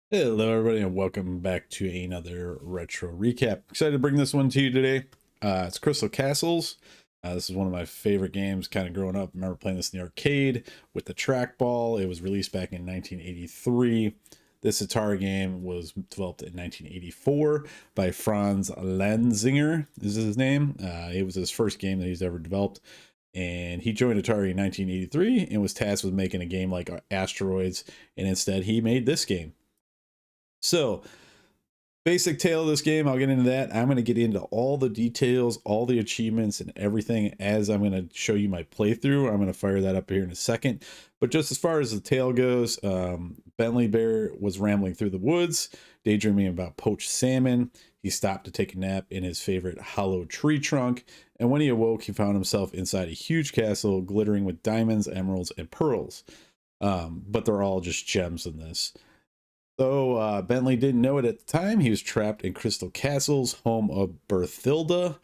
Hello everybody and welcome back to another retro recap. Excited to bring this one to you today. It's Crystal Castles. This is one of my favorite games kind of growing up. I remember playing this in the arcade with the trackball. It was released back in 1983. This Atari game was developed in 1984 by Franz Lanzinger is his name. It was his first game that he's ever developed. And he joined Atari in 1983 and was tasked with making a game like Asteroids. And instead he made this game. So, basic tale of this game, I'll get into that. I'm going to get into all the details, all the achievements, and everything as I'm going to show you my playthrough. I'm going to fire that up here in a second. But just as far as the tale goes, Bentley Bear was rambling through the woods, daydreaming about poached salmon. He stopped to take a nap in his favorite hollow tree trunk, and when he awoke, he found himself inside a huge castle glittering with diamonds, emeralds, and pearls. But they're all just gems in this. Though Bentley didn't know it at the time, he was trapped in Crystal Castles, home of Berthilda,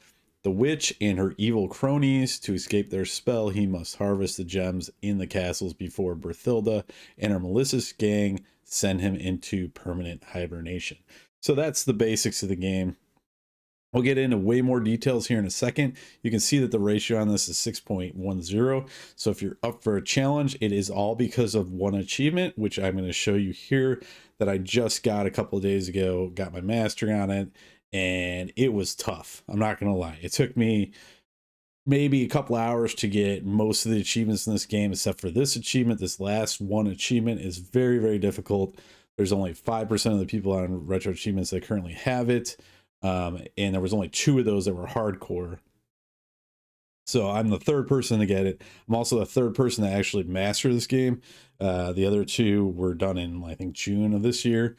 the witch, and her evil cronies. To escape their spell, he must harvest the gems in the castles before Berthilda and her malicious gang send him into permanent hibernation. So that's the basics of the game. We'll get into way more details here in a second. You can see that the ratio on this is 6.10. So if you're up for a challenge, it is all because of one achievement, which I'm going to show you here that I just got a couple of days ago, got my master on it, and it was tough. I'm not going to lie. It took me maybe a couple hours to get most of the achievements in this game, except for this achievement. This last one achievement is very, very difficult. There's only 5% of the people on Retro Achievements that currently have it. And there was only 2 of those that were hardcore. So I'm the third person to get it. I'm also the third person to actually master this game. The other 2 were done in, I think, June of this year.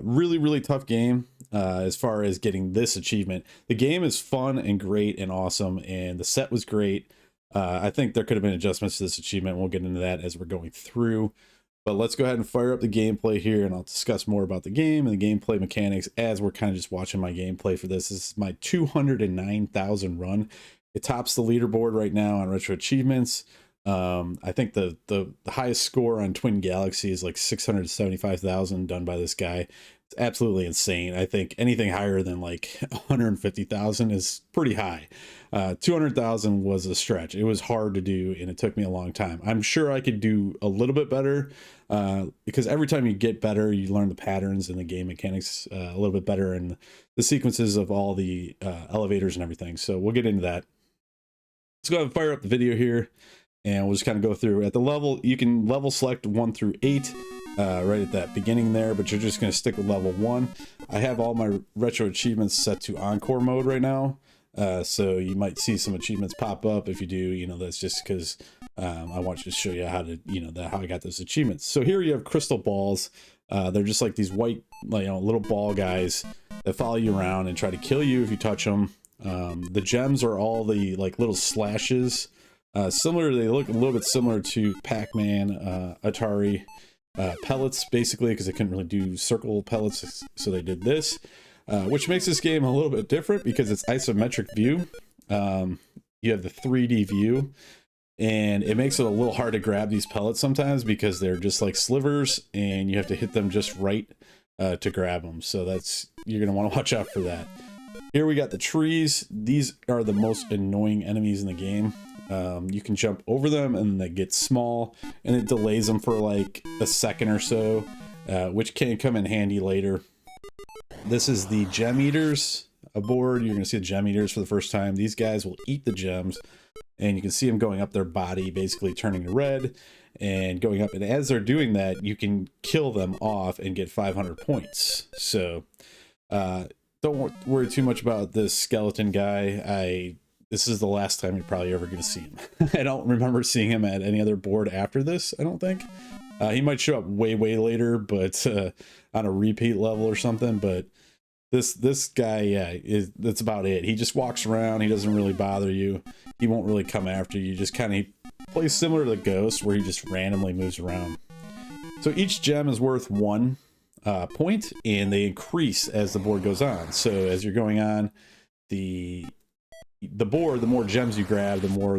Really, really tough game as far as getting this achievement. The game is fun and great and awesome, and the set was great. I think there could have been adjustments to this achievement. We'll get into that as we're going through. But let's go ahead and fire up the gameplay here, and I'll discuss more about the game and the gameplay mechanics as we're kind of just watching my gameplay for this. This is my 209,000 run. It tops the leaderboard right now on Retro Achievements. I think the highest score on Twin Galaxy is like 675,000 done by this guy. It's absolutely insane. I think anything higher than like 150,000 is pretty high. 200,000 was a stretch. It was hard to do, and it took me a long time. I'm sure I could do a little bit better because every time you get better, you learn the patterns and the game mechanics a little bit better, and the sequences of all the elevators and everything. So we'll get into that. Let's go ahead and fire up the video here, and we'll just kind of go through. At the level, you can level select 1 through 8 right at that beginning there, but you're just going to stick with level 1. I have all my retro achievements set to encore mode right now. So you might see some achievements pop up. If you do, you know, that's just because I want to show you how to, you know, how I got those achievements. So here you have crystal balls. They're just like these white, little ball guys that follow you around and try to kill you if you touch them. The gems are all the like little slashes. They look a little bit similar to Pac-Man, Atari pellets, basically, because they couldn't really do circle pellets, so they did this. Which makes this game a little bit different because it's isometric view. You have the 3D view, and it makes it a little hard to grab these pellets sometimes because they're just like slivers, and you have to hit them just right to grab them. So you're going to want to watch out for that. Here we got the trees. These are the most annoying enemies in the game. You can jump over them and they get small, and it delays them for like a second or so, which can come in handy later. This is the gem eaters aboard. You're going to see the gem eaters for the first time. These guys will eat the gems, and you can see them going up their body, basically turning to red and going up. And as they're doing that, you can kill them off and get 500 points. So don't worry too much about this skeleton guy. This is the last time you're probably ever going to see him. I don't remember seeing him at any other board after this, I don't think. He might show up way later, but on a repeat level or something. But this guy, yeah, that's about it. He just walks around. He doesn't really bother you. He won't really come after you. Just kind of plays similar to the Ghost, where he just randomly moves around. So each gem is worth 1 point, and they increase as the board goes on. So as you're going on the board, the more gems you grab, the more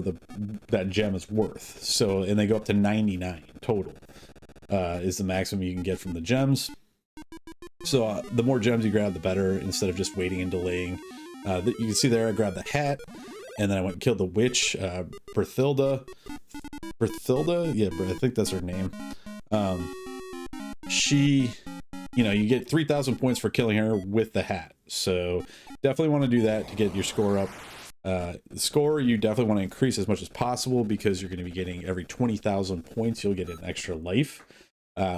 that gem is worth. So, and they go up to 99 total is the maximum you can get from the gems. So the more gems you grab, the better, instead of just waiting and delaying. You can see there, I grabbed the hat, and then I went and killed the witch, Berthilda. Berthilda? Yeah, I think that's her name. She, you know, you get 3,000 points for killing her with the hat. So definitely want to do that to get your score up. The score you definitely want to increase as much as possible, because you're going to be getting every 20,000 points, you'll get an extra life.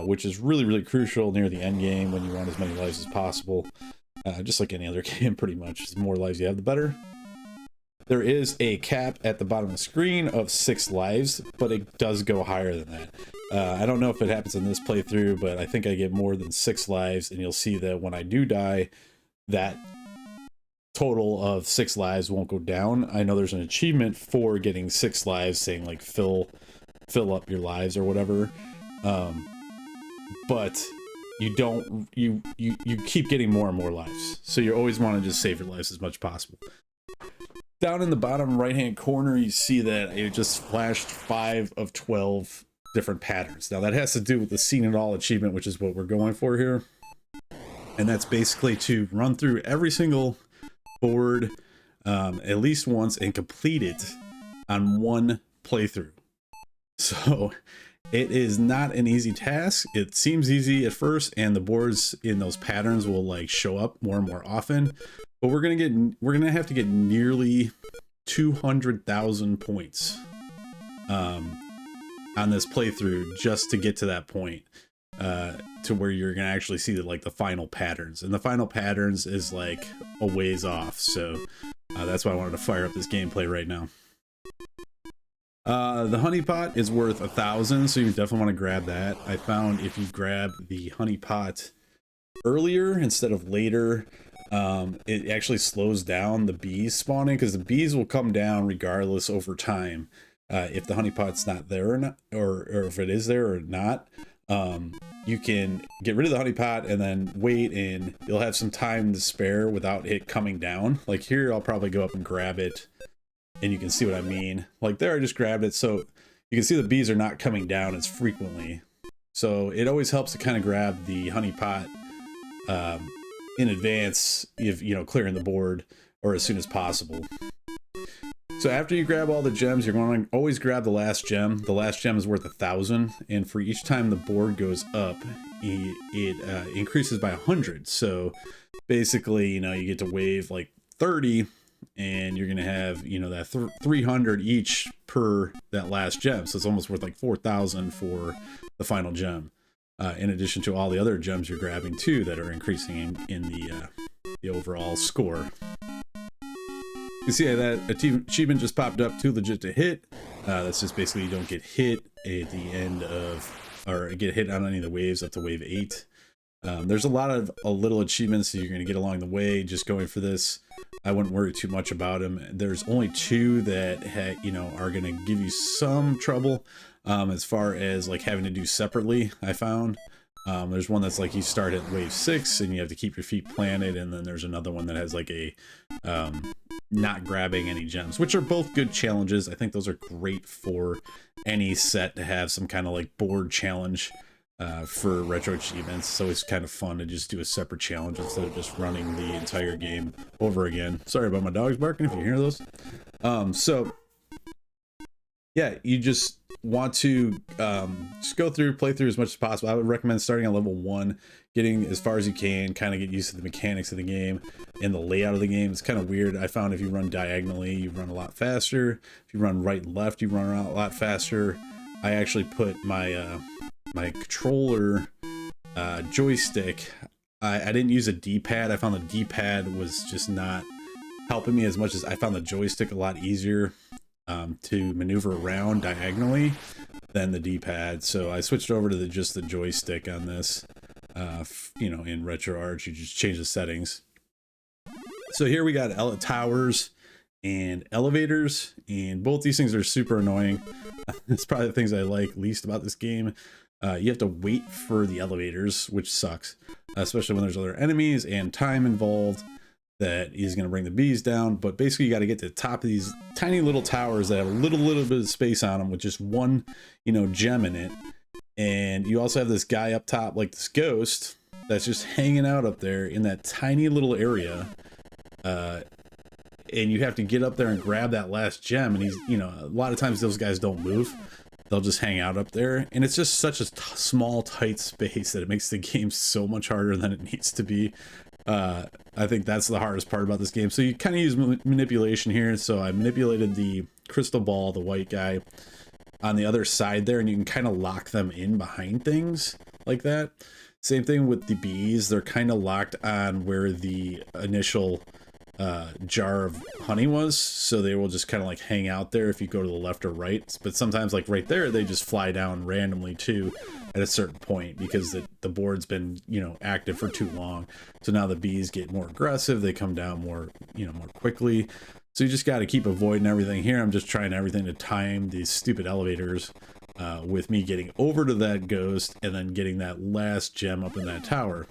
Which is really, really crucial near the end game when you want as many lives as possible. Just like any other game, pretty much. The more lives you have, the better. There is a cap at the bottom of the screen of 6 lives, but it does go higher than that. I don't know if it happens in this playthrough, but I think I get more than 6 lives, and you'll see that when I do die, that total of 6 lives won't go down. I know there's an achievement for getting 6 lives, saying like fill up your lives or whatever. But you don't, you keep getting more and more lives. So you always want to just save your lives as much as possible. Down in the bottom right hand corner, you see that it just flashed 5 of 12 different patterns. Now that has to do with the Seen It All achievement, which is what we're going for here. And that's basically to run through every single board at least once and complete it on one playthrough. So it is not an easy task. It seems easy at first, and the boards in those patterns will like show up more and more often. But we're gonna have to get nearly 200,000 points on this playthrough just to get to that point, to where you're gonna actually see the final patterns. And the final patterns is like a ways off. So that's why I wanted to fire up this gameplay right now. The honey pot is worth 1,000, so you definitely want to grab that. I found if you grab the honey pot earlier instead of later, it actually slows down the bees spawning, because the bees will come down regardless over time. If the honey pot's not there or not, or if it is there or not, you can get rid of the honey pot and then wait, and you'll have some time to spare without it coming down. Like here, I'll probably go up and grab it, and you can see what I mean. Like there, I just grabbed it, so you can see the bees are not coming down as frequently. So it always helps to kind of grab the honey pot in advance, if you know, clearing the board, or as soon as possible. So after you grab all the gems, you're going to always grab the last gem. The last gem is worth 1,000, and for each time the board goes up, it increases by 100. So basically, you know, you get to wave like 30, and you're gonna have, you know, that 300 each per that last gem. So it's almost worth like 4,000 for the final gem, in addition to all the other gems you're grabbing too that are increasing in the overall score. You see that achievement just popped up, too legit to hit. That's just basically you don't get hit at the end of, or get hit on any of the waves up to wave 8. There's a lot of little achievements that you're going to get along the way just going for this. I wouldn't worry too much about them. There's only 2 that you know, are going to give you some trouble as far as like having to do separately, I found. There's one that's like you start at wave 6 and you have to keep your feet planted, and then there's another one that has like a not grabbing any gems, which are both good challenges. I think those are great for any set to have some kind of like board challenge. For retro achievements, so it's kind of fun to just do a separate challenge instead of just running the entire game over again. Sorry about my dogs barking if you hear those. So yeah, you just want to just go through, play through as much as possible. I would recommend starting at level 1, getting as far as you can, kind of get used to the mechanics of the game and the layout of the game. It's kind of weird. I found if you run diagonally, you run a lot faster. If you run right and left, you run around a lot faster. I actually put my my controller joystick, I didn't use a D-pad. I found the D-pad was just not helping me as much as I found the joystick a lot easier to maneuver around diagonally than the D-pad. So I switched over to just the joystick on this. You know, in RetroArch, you just change the settings. So here we got towers and elevators, and both these things are super annoying. It's probably the things I like least about this game. You have to wait for the elevators, which sucks, especially when there's other enemies and time involved that is going to bring the bees down. But basically you got to get to the top of these tiny little towers that have a little bit of space on them with just one, you know, gem in it. And you also have this guy up top, like this ghost, that's just hanging out up there in that tiny little area. And you have to get up there and grab that last gem. And he's, you know, a lot of times those guys don't move. They'll just hang out up there. And it's just such a small, tight space that it makes the game so much harder than it needs to be. I think that's the hardest part about this game. So you kind of use manipulation here. So I manipulated the crystal ball, the white guy, on the other side there, and you can kind of lock them in behind things like that. Same thing with the bees. They're kind of locked on where the initial jar of honey was, so they will just kind of like hang out there if you go to the left or right. But sometimes, like right there, they just fly down randomly too at a certain point because the board's been, you know, active for too long. So now the bees get more aggressive. They come down more, you know, more quickly. So you just got to keep avoiding everything here. I'm just trying everything to time these stupid elevators with me getting over to that ghost and then getting that last gem up in that tower.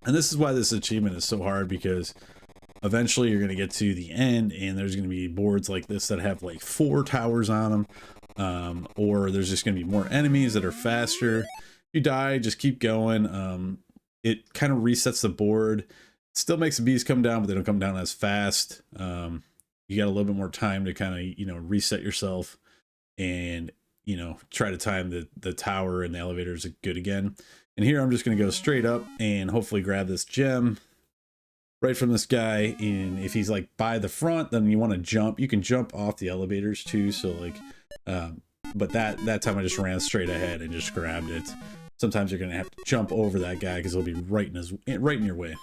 And this is why this achievement is so hard, because eventually you're going to get to the end and there's going to be boards like this that have like 4 towers on them, or there's just going to be more enemies that are faster. If you die, just keep going. It kind of resets the board. Still makes the bees come down, but they don't come down as fast. You got a little bit more time to kind of, you know, reset yourself and, you know, try to time the tower and the elevators good again. And here I'm just going to go straight up and hopefully grab this gem right from this guy. And if he's like by the front, then you want to jump. You can jump off the elevators too. So like, but that time I just ran straight ahead and just grabbed it. Sometimes you're going to have to jump over that guy because he'll be right in your way.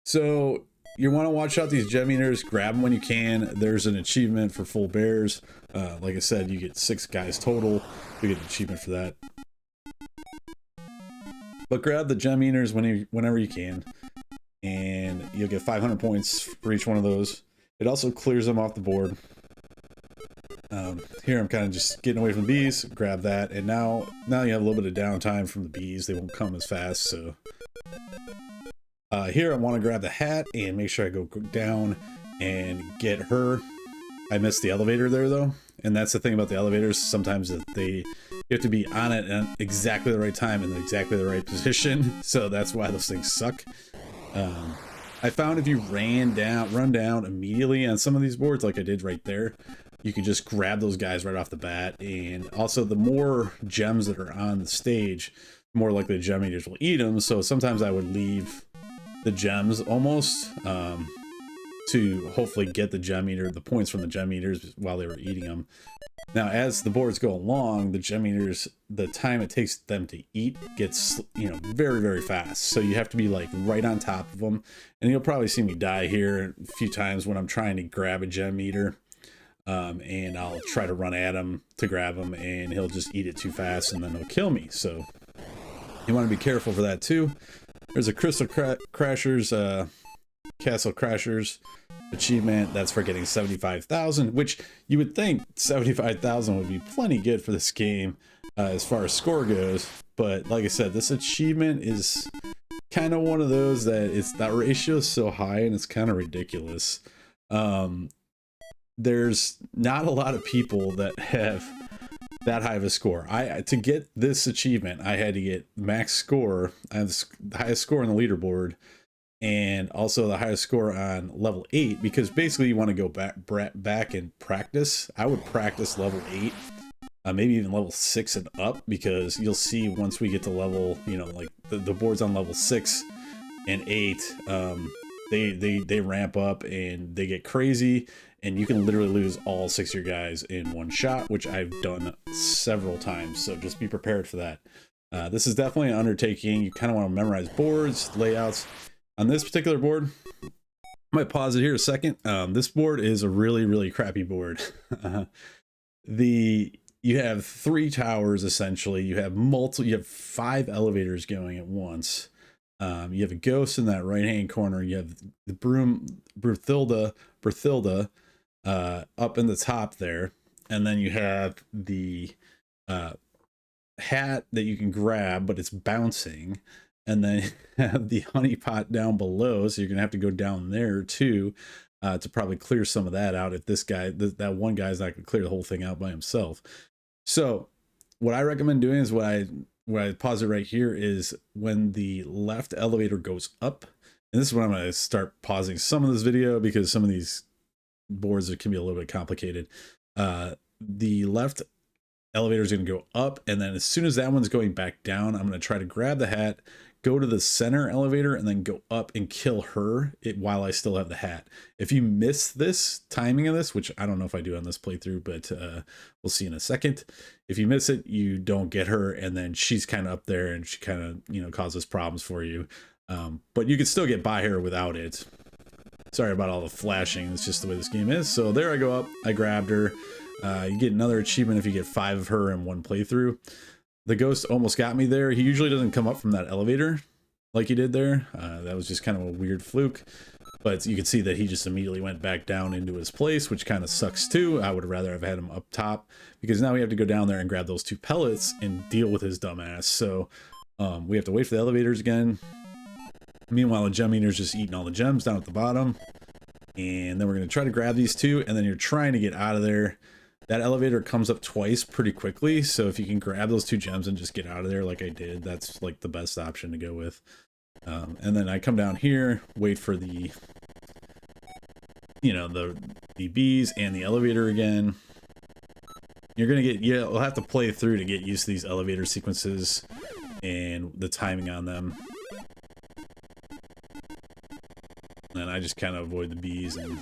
So you want to watch out these gem eaters, grab them when you can. There's an achievement for full bears. Like I said, you get 6 guys total. You get an achievement for that. But grab the gem eaters whenever you can, and you'll get 500 points for each one of those. It also clears them off the board. Here I'm kind of just getting away from the bees. Grab that, and now you have a little bit of downtime from the bees. They won't come as fast, so... here I want to grab the hat and make sure I go down and get her. I missed the elevator there though, and that's the thing about the elevators. Sometimes you have to be on it at exactly the right time in exactly the right position, so that's why those things suck. I found if you run down immediately on some of these boards like I did right there, you can just grab those guys right off the bat. And also the more gems that are on the stage, the more likely the gem eaters will eat them. So sometimes I would leave the gems almost to hopefully get the points from the gem eaters while they were eating them. Now as the boards go along, the gem eaters, the time it takes them to eat gets, you know, very, very fast. So you have to be like right on top of them. And you'll probably see me die here a few times when I'm trying to grab a gem eater. And I'll try to run at him to grab him, and he'll just eat it too fast and then he'll kill me. So you want to be careful for that too. There's a Crystal Crashers, Castle Crashers achievement. That's for getting 75,000, which you would think 75,000 would be plenty good for this game as far as score goes. But like I said, this achievement is kind of one of those that ratio is so high and it's kind of ridiculous. There's not a lot of people that have that high of a score. To get this achievement, I had to get max score. I have the highest score on the leaderboard, and also the highest score on level 8, because basically you want to go back and practice. I would practice level 8, maybe even level 6 and up, because you'll see once we get to level, you know, like the boards on level 6 and 8, they ramp up and they get crazy. And you can literally lose all 6 of your guys in one shot, which I've done several times. So just be prepared for that. This is definitely an undertaking. You kind of want to memorize boards, layouts. On this particular board, I might pause it here a second. This board is a really, really crappy board. You have 3 towers, essentially. You have 5 elevators going at once. You have a ghost in that right-hand corner. You have the Berthilda, up in the top there, and then you have the hat that you can grab, but it's bouncing, and then you have the honey pot down below, so you're gonna have to go down there too to probably clear some of that out if this guy, that one guy's not gonna clear the whole thing out by himself. So what I recommend doing is what I pause it right here is when the left elevator goes up, and this is when I'm going to start pausing some of this video because some of these boards can be a little bit complicated. The left elevator is going to go up, and then as soon as that one's going back down, I'm going to try to grab the hat, go to the center elevator, and then go up and kill her while I still have the hat. If you miss this timing of this, which I don't know if I do on this playthrough, but we'll see in a second. If you miss it, you don't get her, and then she's kind of up there, and she kind of, you know, causes problems for you. But you can still get by her without it. Sorry about all the flashing. It's just the way this game is. So there I go up. I grabbed her. You get another achievement if you get 5 of her in one playthrough. The ghost almost got me there. He usually doesn't come up from that elevator like he did there. That was just kind of a weird fluke. But you can see that he just immediately went back down into his place, which kind of sucks too. I would rather have had him up top because now we have to go down there and grab those 2 pellets and deal with his dumbass. So we have to wait for the elevators again. Meanwhile, the gem eater's just eating all the gems down at the bottom. And then we're going to try to grab these 2, and then you're trying to get out of there. That elevator comes up twice pretty quickly, so if you can grab those 2 gems and just get out of there like I did, that's like the best option to go with. And then I come down here, wait for the, you know, the bees and the elevator again. You'll have to play through to get used to these elevator sequences and the timing on them. And I just kind of avoid the bees and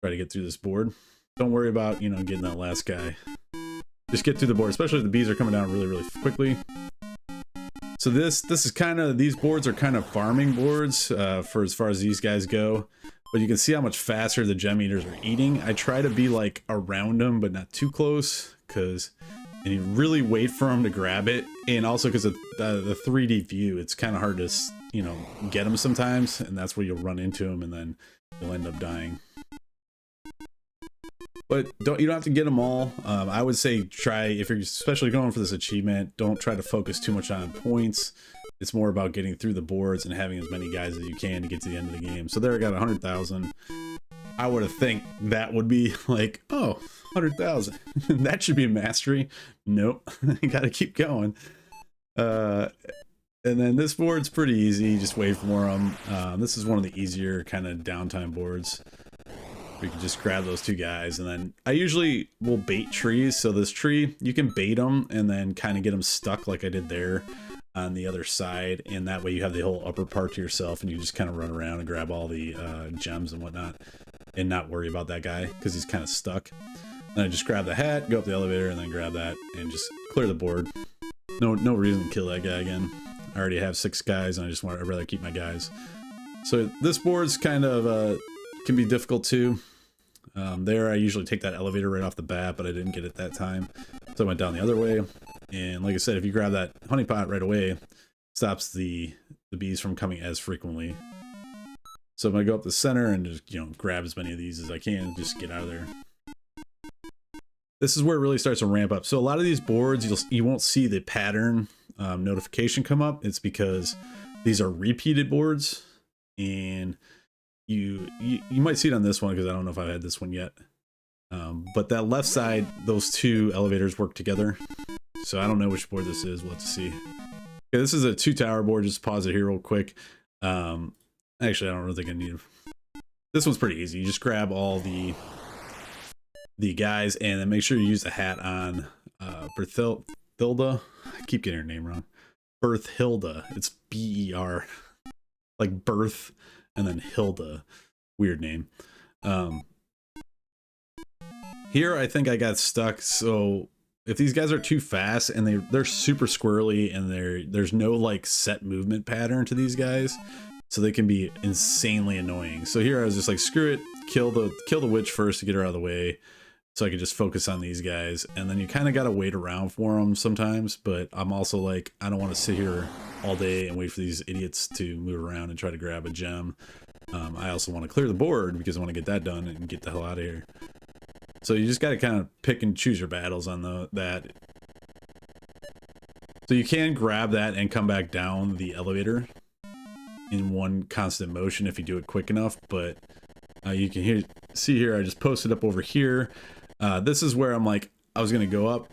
try to get through this board. Don't worry about, you know, getting that last guy. Just get through the board, especially if the bees are coming down really, really quickly. So this is kind of, these boards are kind of farming boards for as far as these guys go. But you can see how much faster the gem eaters are eating. I try to be like around them, but not too close, and you really wait for them to grab it. And also because of the 3D view, it's kind of hard to, you know, get them sometimes, and that's where you'll run into them and then you'll end up dying. But you don't have to get them all. I would say try, if you're especially going for this achievement, don't try to focus too much on points. It's more about getting through the boards and having as many guys as you can to get to the end of the game. So there I got 100,000. I would have think that would be like, oh, 100,000. That should be mastery. Nope. You got to keep going. And then this board's pretty easy. Just wait for them. This is one of the easier kind of downtime boards. We can just grab those 2 guys, and then I usually will bait trees. So this tree, you can bait them and then kind of get them stuck like I did there on the other side, and that way you have the whole upper part to yourself, and you just kind of run around and grab all the gems and whatnot and not worry about that guy because he's kind of stuck. Then I just grab the hat, go up the elevator, and then grab that and just clear the board. No reason to kill that guy again. I already have 6 guys, and I'd rather keep my guys. So this board's kind of can be difficult too. There I usually take that elevator right off the bat, but I didn't get it that time, so I went down the other way. And like I said, if you grab that honeypot right away, stops the bees from coming as frequently. So I'm gonna go up the center and just, you know, grab as many of these as I can and just get out of there. This is where it really starts to ramp up. So a lot of these boards, you won't see the pattern notification come up. It's because these are repeated boards, and you might see it on this one because I don't know if I've had this one yet. But that left side, those 2 elevators work together. So I don't know which board this is. We'll have to see. Okay, this is a 2-tower board. Just pause it here real quick. Actually, I don't really think I need it. This one's pretty easy. You just grab all the guys, and then make sure you use the hat on Berthilda. I keep getting her name wrong. Berthilda. It's B-E-R. Like birth and then Hilda. Weird name. Here I think I got stuck. So if these guys are too fast and they're super squirrely, and there's no like set movement pattern to these guys, so they can be insanely annoying. So here I was just like, screw it, kill the witch first to get her out of the way, so I could just focus on these guys. And then you kind of got to wait around for them sometimes, but I'm also like, I don't want to sit here all day and wait for these idiots to move around and try to grab a gem. I also want to clear the board because I want to get that done and get the hell out of here. So you just got to kind of pick and choose your battles on that. So you can grab that and come back down the elevator in one constant motion if you do it quick enough, but you can see here I just posted up over here. This is where I'm like, I was gonna go up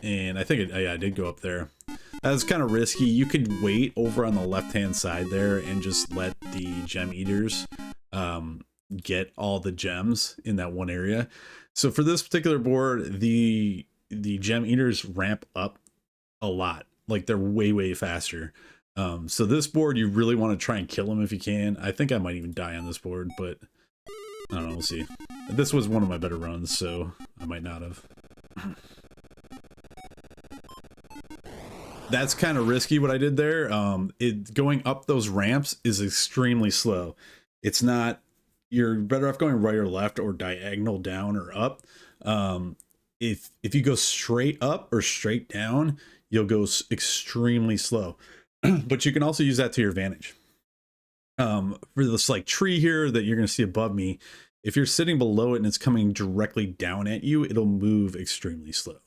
and I think yeah, I did go up there. That's kind of risky. You could wait over on the left-hand side there and just let the gem eaters get all the gems in that one area. So for this particular board, the gem eaters ramp up a lot. Like they're way faster. So this board, you really want to try and kill them if you can. I think I might even die on this board, but I don't know, we'll see. This was one of my better runs, so I might not have. That's kind of risky what I did there. Going up those ramps is extremely slow. It's not, you're better off going right or left or diagonal down or up. If you go straight up or straight down, you'll go extremely slow. But you can also use that to your advantage. For this like tree here that you're going to see above me, if you're sitting below it and it's coming directly down at you, it'll move extremely slow.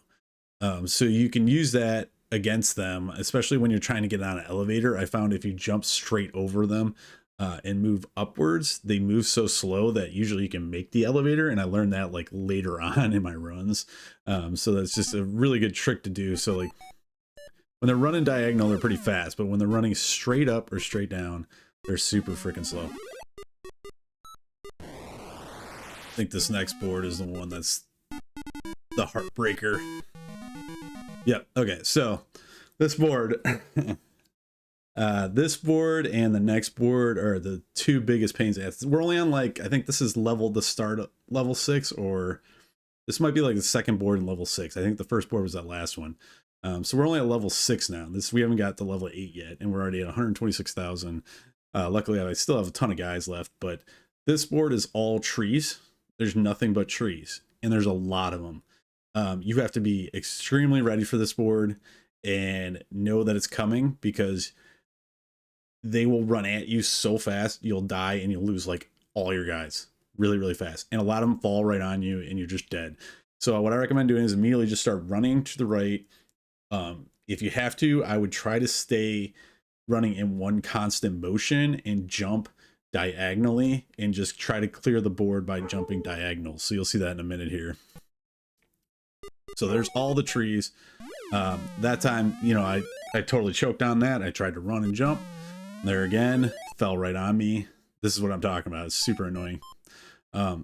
So you can use that against them, especially when you're trying to get on an elevator. I found if you jump straight over them and move upwards, they move so slow that usually you can make the elevator. And I learned that like later on in my runs. So that's just a really good trick to do. So like when they're running diagonal, they're pretty fast, but when they're running straight up or straight down, they're super freaking slow. I think this next board is the one that's the heartbreaker. Yep. Okay. So this board, this board and the next board are the two biggest pains. We're only on like, I think this is the start of level 6, or this might be like the second board in level 6. I think the first board was that last one. So we're only at level 6 now. We haven't got to level 8 yet, and we're already at 126,000. Luckily, I still have a ton of guys left, but this board is all trees. There's nothing but trees, and there's a lot of them. You have to be extremely ready for this board and know that it's coming, because they will run at you so fast, you'll die and you'll lose like all your guys really fast. And a lot of them fall right on you and you're just dead. So what I recommend doing is immediately just start running to the right. If you have to, I would try to stay running in one constant motion and jump diagonally and just try to clear the board by jumping diagonal. So you'll see that in a minute here. So there's all the trees. That time, you know, I totally choked on that. I tried to run and jump. There again, fell right on me. This is what I'm talking about. It's super annoying. Yeah,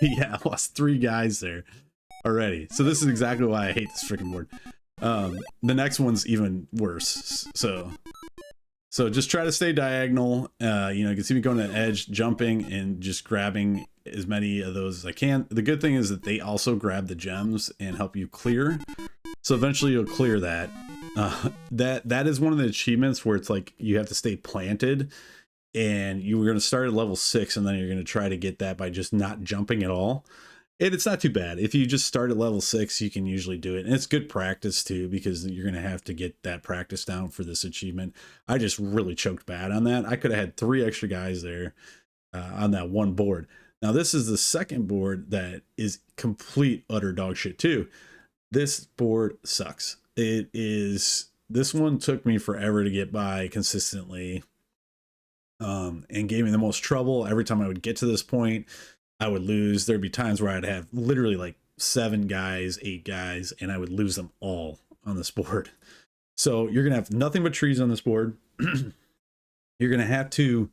I lost 3 guys there already. So this is exactly why I hate this freaking board. The next one's even worse. So just try to stay diagonal. You know, you can see me going to the edge, jumping and just grabbing as many of those as I can. The good thing is that they also grab the gems and help you clear. So eventually you'll clear that. That is one of the achievements where it's like you have to stay planted, and you were going to start at level 6 and then you're going to try to get that by just not jumping at all. And it's not too bad. If you just start at level 6, you can usually do it. And it's good practice too, because you're going to have to get that practice down for this achievement. I just really choked bad on that. I could have had 3 extra guys there on that one board. Now this is the second board that is complete utter dog shit too. This board sucks. This one took me forever to get by consistently, and gave me the most trouble. Every time I would get to this point, I would lose. There'd be times where I'd have literally like 7 guys, 8 guys, and I would lose them all on this board. So you're going to have nothing but trees on this board. You're going to have to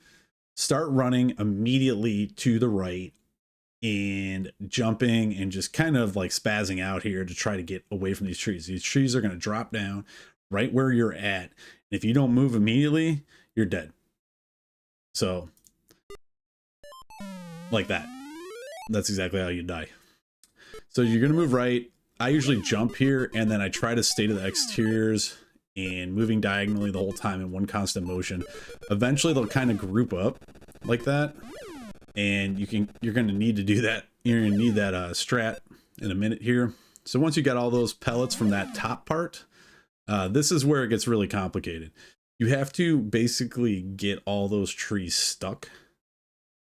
start running immediately to the right and jumping and just kind of like spazzing out here to try to get away from these trees. These trees are going to drop down right where you're at. And if you don't move immediately, you're dead. So like that. That's exactly how you die. So you're going to move right. I usually jump here and then I try to stay to the exteriors and moving diagonally the whole time in one constant motion. Eventually they'll kind of group up like that. And you're going to need to do that. You're going to need that strat in a minute here. So once you got all those pellets from that top part, this is where it gets really complicated. You have to basically get all those trees stuck.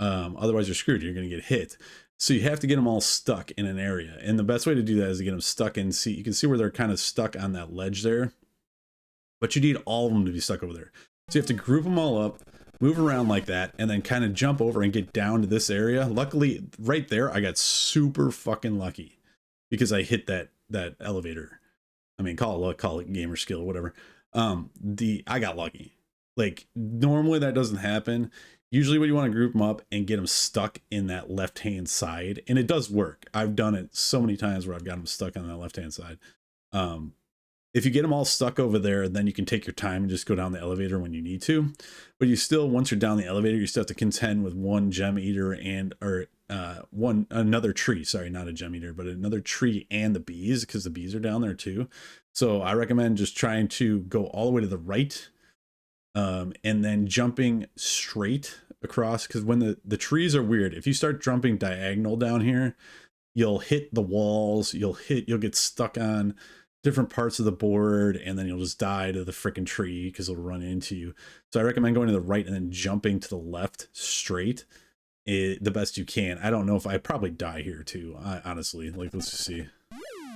Otherwise you're screwed. You're going to get hit. So you have to get them all stuck in an area. And the best way to do that is to get them stuck in. See, you can see where they're kind of stuck on that ledge there. But you need all of them to be stuck over there. So you have to group them all up, move around like that, and then kind of jump over and get down to this area. Luckily, right there, I got super fucking lucky because I hit that that elevator. I mean, call it luck, call it gamer skill, whatever. I got lucky. Like, normally that doesn't happen. Usually when you want to group them up and get them stuck in that left-hand side, and it does work. I've done it so many times where I've got them stuck on that left-hand side. If you get them all stuck over there, then you can take your time and just go down the elevator when you need to. But you still, once you're down the elevator, you still have to contend with one gem eater or another tree. Sorry, not a gem eater, but another tree and the bees, because the bees are down there too. So I recommend just trying to go all the way to the right, and then jumping straight across, because when the trees are weird. If you start jumping diagonal down here, you'll hit the walls, you'll get stuck on different parts of the board, and then you'll just die to the freaking tree because it'll run into you. So I recommend going to the right and then jumping to the left straight the best you can. I don't know if I probably die here too, honestly. Like, let's just see.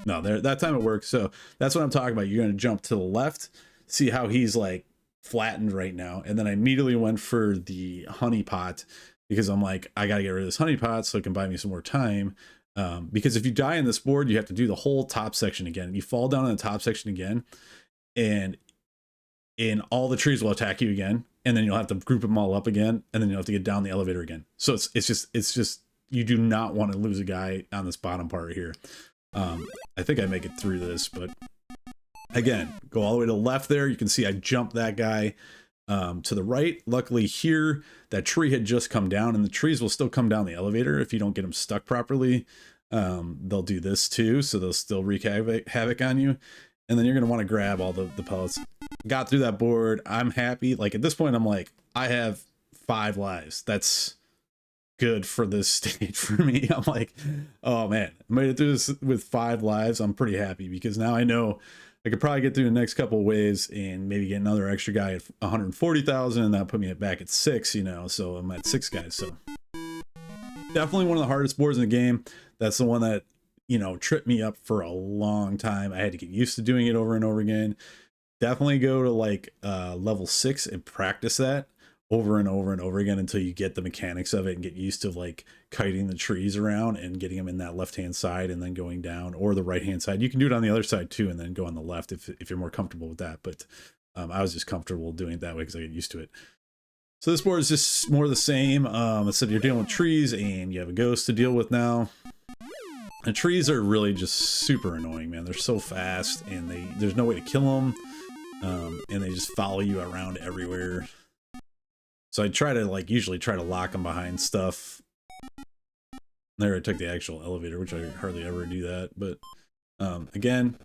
No, that time it works. So that's what I'm talking about. You're going to jump to the left, see how he's like flattened right now, and then I immediately went for the honey pot, because I'm like, I gotta get rid of this honey pot so it can buy me some more time. Because if you die in this board, you have to do the whole top section again. You fall down in the top section again, and all the trees will attack you again, and then you'll have to group them all up again, and then you'll have to get down the elevator again. So it's just you do not want to lose a guy on this bottom part here. I think I make it through this, but again, go all the way to the left there. You can see I jumped that guy to the right. Luckily here, that tree had just come down, and the trees will still come down the elevator if you don't get them stuck properly. They'll do this too, so they'll still wreak havoc on you. And then you're going to want to grab all the pellets. Got through that board. I'm happy. Like, at this point, I'm like, I have 5 lives. That's good for this stage for me. I'm like, oh man, I made it through this with 5 lives. I'm pretty happy, because now I know I could probably get through the next couple of waves and maybe get another extra guy at 140,000, and that put me back at 6, you know, so I'm at 6 guys. So definitely one of the hardest boards in the game. That's the one that, you know, tripped me up for a long time. I had to get used to doing it over and over again. Definitely go to like level 6 and practice that over and over and over again until you get the mechanics of it and get used to like kiting the trees around and getting them in that left hand side and then going down, or the right hand side. You can do it on the other side too and then go on the left if you're more comfortable with that. But I was just comfortable doing it that way because I get used to it. So this board is just more the same. Instead you're dealing with trees and you have a ghost to deal with now. The trees are really just super annoying, man. They're so fast, and there's no way to kill them, and they just follow you around everywhere. So I try to usually try to lock them behind stuff. There I took the actual elevator, which I hardly ever do that. But again,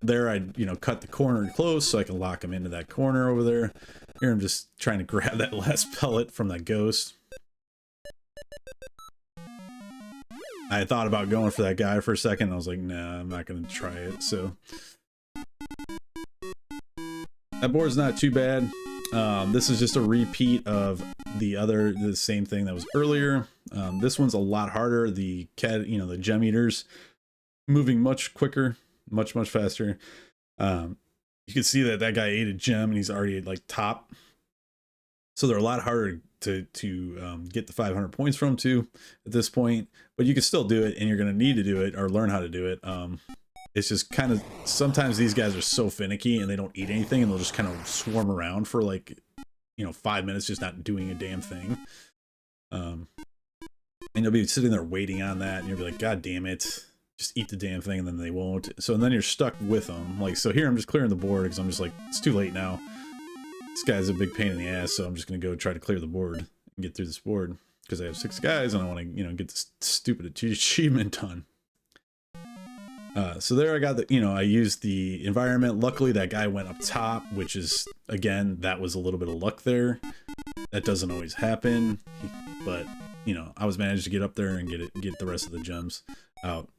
there I cut the corner close so I can lock them into that corner over there. Here I'm just trying to grab that last pellet from that ghost. I thought about going for that guy for a second. I was like, nah, I'm not going to try it. So that board's not too bad. This is just a repeat of the same thing that was earlier. This one's a lot harder. The the gem eaters moving much quicker, much faster. You can see that guy ate a gem and he's already like top. So they're a lot harder to get the 500 points from too at this point, but you can still do it, and you're going to need to do it or learn how to do it. It's just kind of, sometimes these guys are so finicky and they don't eat anything, and they'll just kind of swarm around for 5 minutes just not doing a damn thing. And you'll be sitting there waiting on that, and you'll be like, God damn it, just eat the damn thing, and then they won't. So and then you're stuck with them. So here I'm just clearing the board because I'm just like, it's too late now. This guy's a big pain in the ass, so I'm just going to go try to clear the board and get through this board because I have 6 guys and I want to, get this stupid achievement done. So there I got I used the environment. Luckily, that guy went up top, which is, again, that was a little bit of luck there. That doesn't always happen, but, I was managed to get up there and get the rest of the gems out.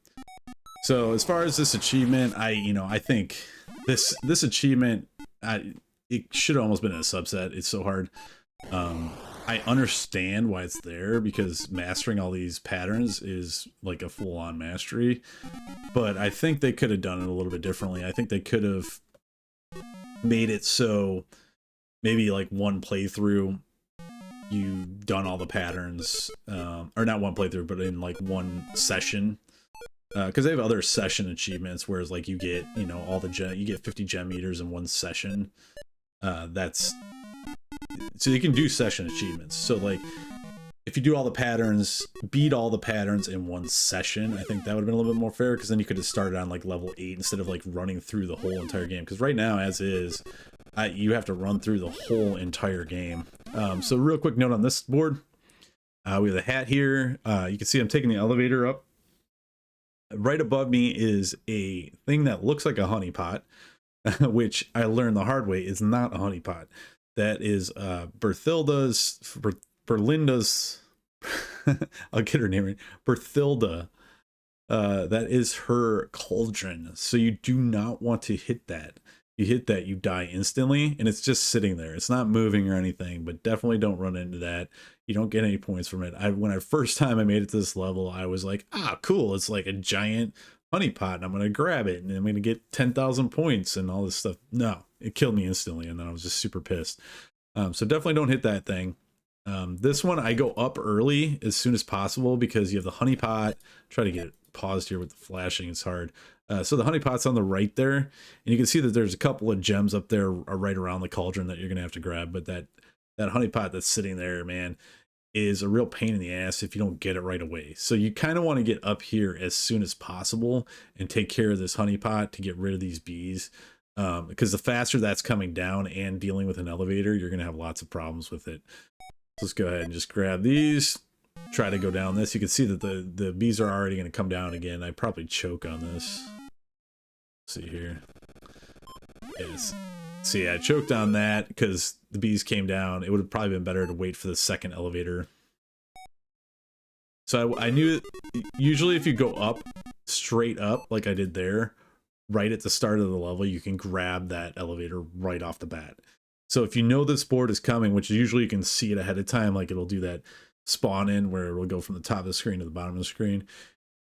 So as far as this achievement, I think this achievement, it should have almost been a subset. It's so hard. I understand why it's there, because mastering all these patterns is like a full-on mastery, but I think they could have done it a little bit differently. I think they could have made it so maybe like one playthrough you've done all the patterns, or not one playthrough, but in like one session because they have other session achievements, whereas like you get, you know, all the you get 50 gem meters in one session. That's so you can do session achievements. So like if you do all the patterns, beat all the patterns in one session, I think that would have been a little bit more fair, because then you could have started on like level 8 instead of like running through the whole entire game. Because right now, as is, you have to run through the whole entire game. So real quick note on this board, we have the hat here. You can see I'm taking the elevator up. Right above me is a thing that looks like a honeypot, which I learned the hard way is not a honeypot. That is Berthilda's, Berlinda's, I'll get her name right, Berthilda. That is her cauldron. So you do not want to hit that. You hit that, you die instantly, and it's just sitting there. It's not moving or anything, but definitely don't run into that. You don't get any points from it. When I first time I made it to this level, I was like, ah, cool. It's like a giant honeypot, and I'm going to grab it, and I'm going to get 10,000 points and all this stuff. No, it killed me instantly, and then I was just super pissed. So definitely don't hit that thing. This one, I go up early as soon as possible because you have the honeypot. Try to get it paused here with the flashing. It's hard. So the honeypot's on the right there, and you can see that there's a couple of gems up there right around the cauldron that you're going to have to grab. But that honeypot that's sitting there, man, is a real pain in the ass if you don't get it right away. So you kind of want to get up here as soon as possible and take care of this honeypot to get rid of these bees. Because the faster that's coming down and dealing with an elevator, you're going to have lots of problems with it. Let's go ahead and just grab these, try to go down this. You can see that the bees are already going to come down again. I probably choke on this. Let's see here. Yes. See, I choked on that because the bees came down. It would have probably been better to wait for the second elevator. So I knew usually if you go up, straight up, like I did there, right at the start of the level, you can grab that elevator right off the bat. So if you know this board is coming, which usually you can see it ahead of time, like it'll do that spawn in where it'll go from the top of the screen to the bottom of the screen,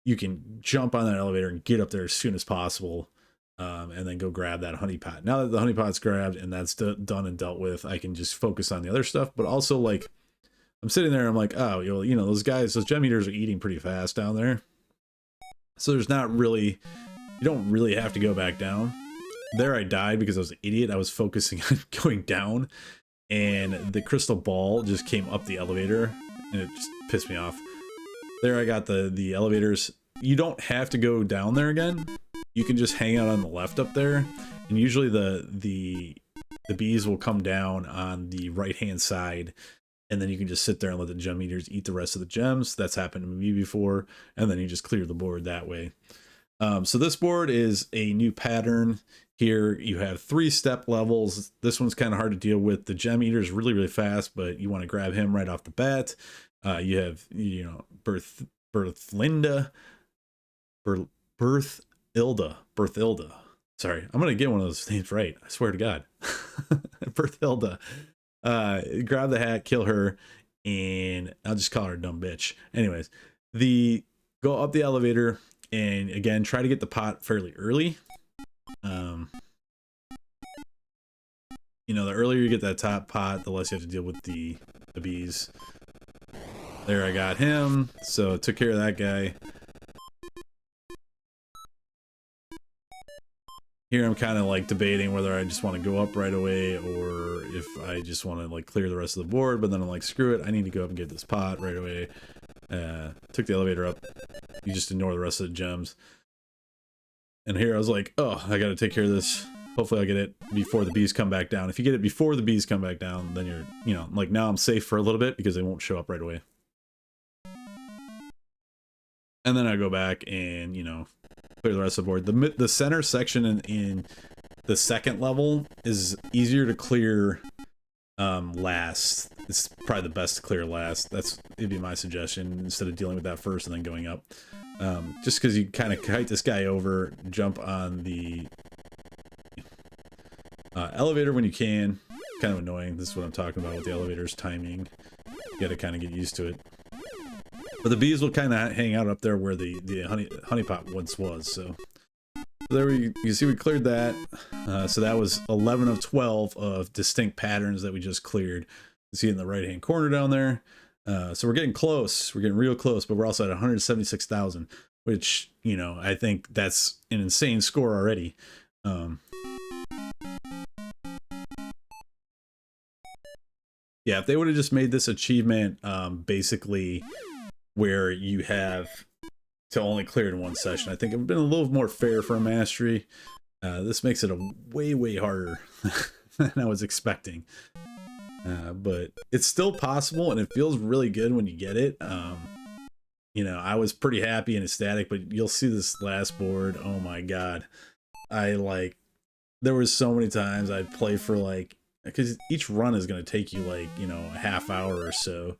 you can jump on that elevator and get up there as soon as possible, and then go grab that honeypot. Now that the honeypot's grabbed and that's done and dealt with, I can just focus on the other stuff. But also, like, I'm sitting there, I'm like, oh, you know, those guys, those gem eaters are eating pretty fast down there. So there's not really, you don't really have to go back down. There I died because I was an idiot. I was focusing on going down, and the crystal ball just came up the elevator, and it just pissed me off. There I got the elevators. You don't have to go down there again. You can just hang out on the left up there, and usually the bees will come down on the right-hand side, and then you can just sit there and let the gem eaters eat the rest of the gems. That's happened to me before, and then you just clear the board that way. So this board is a new pattern. Here you have 3-step levels. This one's kind of hard to deal with. The gem eater is really, really fast, but you want to grab him right off the bat. You have, you know, Berthilda. Sorry, I'm going to get one of those names right. I swear to God. Berthilda. Grab the hat, kill her, and I'll just call her a dumb bitch. Anyways, go up the elevator, and again, try to get the pot fairly early. You know, the earlier you get that top pot, the less you have to deal with the bees. There, I got him, so took care of that guy. Here I'm kind of like debating whether I just want to go up right away or if I just want to like clear the rest of the board, but then I'm like, screw it, I need to go up and get this pot right away. Took the elevator up. You just ignore the rest of the gems. And here I was like, oh, I got to take care of this. Hopefully I'll get it before the bees come back down. If you get it before the bees come back down, then you're, you know, like now I'm safe for a little bit because they won't show up right away. And then I go back and, you know, clear the rest of the board. The center section in the second level is easier to clear last. It's probably the best to clear last. It'd be my suggestion instead of dealing with that first and then going up. Just because you kind of kite this guy over, jump on the elevator when you can. Kind of annoying. This is what I'm talking about with the elevator's timing. You got to kind of get used to it. But the bees will kind of hang out up there where the honeypot once was. So there you see we cleared that. So that was 11 of 12 of distinct patterns that we just cleared. You see in the right hand corner down there. So we're getting close. We're getting real close, but we're also at 176,000. which, you know, I think that's an insane score already. Yeah, if they would have just made this achievement basically where you have to only clear it in one session, I think it would have been a little more fair for a mastery. This makes it a way harder than I was expecting. But it's still possible, and it feels really good when you get it. You know, I was pretty happy and ecstatic, but you'll see this last board. Oh my god. There was so many times I'd play for like, because each run is going to take you like, you know, a half hour or so